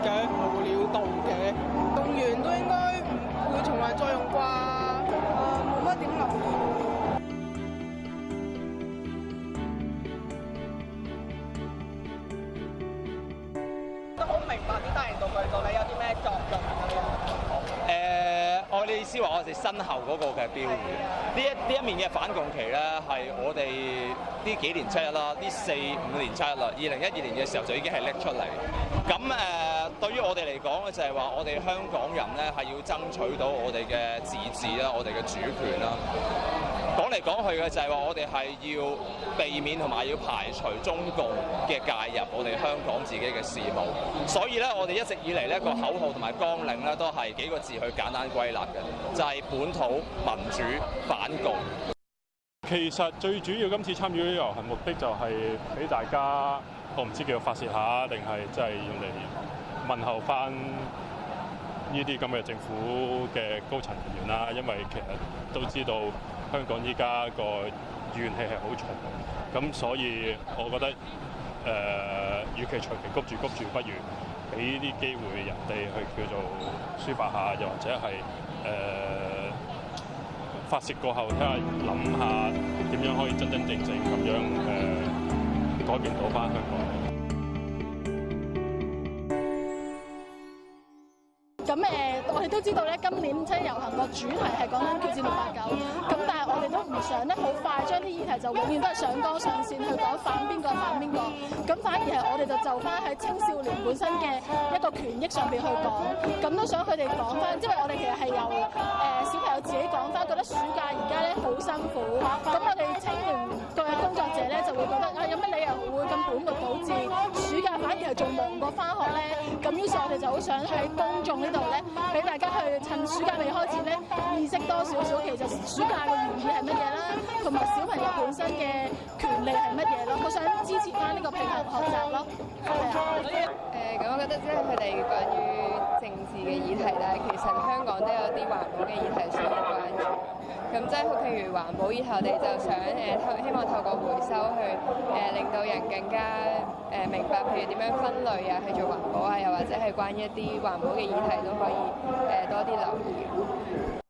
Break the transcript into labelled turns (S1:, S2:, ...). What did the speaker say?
S1: 嘅，無料到嘅，動完都應該唔會重複再用啩。冇乜點留意。都好明白啲大型道具到底有啲咩作用
S2: 我哋意思話我哋身後嗰個嘅標語，呢一面嘅反共旗咧，係我哋呢幾年七一啦，呢4、5年七一啦，2012年嘅時候就已經係拎出嚟。咁對於我哋嚟講咧，就係話我哋香港人咧係要爭取到我哋嘅自治啦，我哋嘅主權啦。講嚟講去嘅就係話我哋係要避免同埋要排除中共嘅介入我哋香港自己嘅事務，所以咧我哋一直以嚟呢個口號同埋綱領咧都係幾個字去簡單歸納嘅，就係本土民主反共。
S3: 其實最主要今次參與遊行目的就係俾大家，我唔知叫做發泄下，定係真係用嚟問候翻呢啲咁嘅政府嘅高層人員啦。因為其實都知道香港依家個怨氣係好重，咁所以我覺得與其長期谷住，不如俾啲機會人哋去叫做抒發下，又或者係發泄過後，睇下諗下點樣可以真正咁樣改變到翻香港。
S4: 咁我哋都知道咧，今年七一遊行個主題係講緊決戰689，咁但係我哋都唔想咧好快將啲議題就永遠都係上綱上線去講反邊個，咁反而係我哋就翻喺青少年本身嘅一個權益上邊去講，咁都想佢哋講翻，因為我哋其實係由小朋友自己講翻，覺得暑假而家咧好辛苦，咁我哋青年嘅工作者咧就會覺得有乜理由會咁本末倒置，暑假反而係仲忙過翻學咧，咁於是我哋就好想喺公眾呢度咧，俾大家去趁暑假未開始咧，意識多少少其實暑假嘅原意係乜嘢啦，同埋小朋友本身嘅權利係乜嘢咯，好想支持翻呢個平衡學習咯，係啊。
S5: 咁我覺得即係佢哋關於政治嘅議題咧，其實香港都有啲環保嘅議題需要關注。咁即係譬如環保議題，我哋就想希望透過回收去令到人更加明白，譬如點樣分類啊，去做環保啊，又或者係關於一啲環保嘅議題都可以多啲留意。